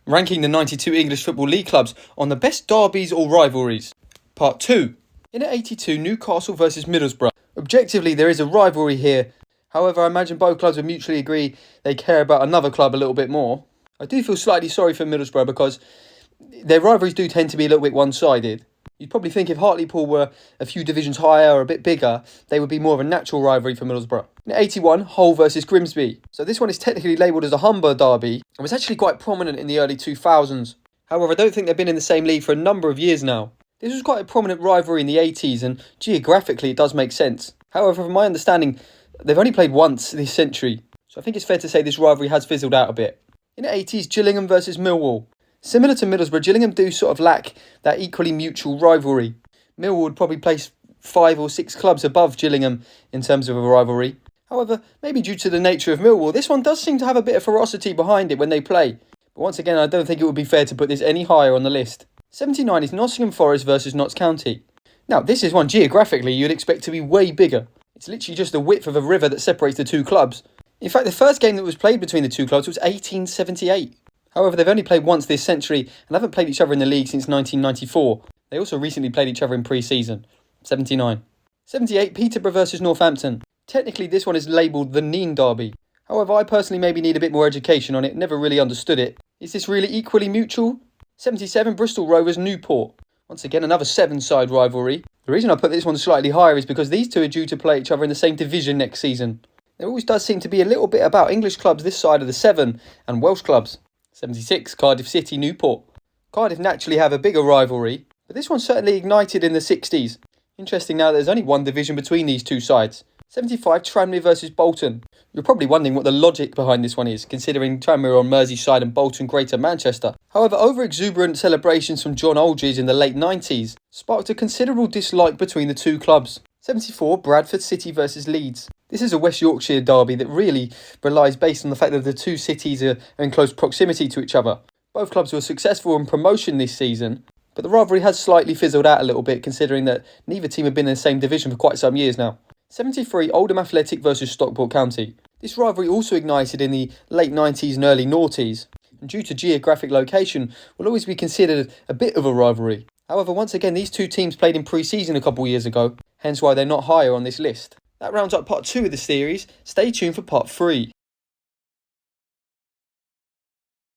ranking the 92 English Football League clubs on the best derbies or rivalries. Part 2. In at 82, Newcastle versus Middlesbrough. Objectively, there is a rivalry here. However, I imagine both clubs would mutually agree they care about another club a little bit more. I do feel slightly sorry for Middlesbrough because their rivalries do tend to be a little bit one-sided. You'd probably think if Hartlepool were a few divisions higher or a bit bigger, they would be more of a natural rivalry for Middlesbrough. In 81, Hull versus Grimsby. So this one is technically labelled as a Humber derby and was actually quite prominent in the early 2000s. However, I don't think they've been in the same league for a number of years now. This was quite a prominent rivalry in the 80s and geographically it does make sense. However, from my understanding, they've only played once this century. So I think it's fair to say this rivalry has fizzled out a bit. In the 80s, Gillingham versus Millwall. Similar to Middlesbrough, Gillingham do sort of lack that equally mutual rivalry. Millwall would probably place 5 or 6 clubs above Gillingham in terms of a rivalry. However, maybe due to the nature of Millwall, this one does seem to have a bit of ferocity behind it when they play. But once again, I don't think it would be fair to put this any higher on the list. 79 is Nottingham Forest versus Notts County. Now, this is one geographically you'd expect to be way bigger. It's literally just the width of a river that separates the two clubs. In fact, the first game that was played between the two clubs was 1878. However, they've only played once this century and haven't played each other in the league since 1994. They also recently played each other in pre-season. 79. 78, Peterborough versus Northampton. Technically, this one is labelled the Neen Derby. However, I personally maybe need a bit more education on it, never really understood it. Is this really equally mutual? 77, Bristol Rovers Newport. Once again, another 7-side rivalry. The reason I put this one slightly higher is because these two are due to play each other in the same division next season. There always does seem to be a little bit about English clubs this side of the 7 and Welsh clubs. 76, Cardiff City Newport. Cardiff naturally have a bigger rivalry, but this one certainly ignited in the 60s. Interesting now that there's only one division between these two sides. 75, Tranmere versus Bolton. You're probably wondering what the logic behind this one is, considering Tranmere on Merseyside and Bolton Greater Manchester. However, over-exuberant celebrations from John Aldridge in the late 90s sparked a considerable dislike between the two clubs. 74, Bradford City versus Leeds. This is a West Yorkshire derby that really relies based on the fact that the two cities are in close proximity to each other. Both clubs were successful in promotion this season, but the rivalry has slightly fizzled out a little bit considering that neither team have been in the same division for quite some years now. 73, Oldham Athletic versus Stockport County. This rivalry also ignited in the late 90s and early noughties, and due to geographic location, will always be considered a bit of a rivalry. However, once again, these two teams played in pre-season a couple of years ago, hence why they're not higher on this list. That rounds up part 2 of the series. Stay tuned for part 3.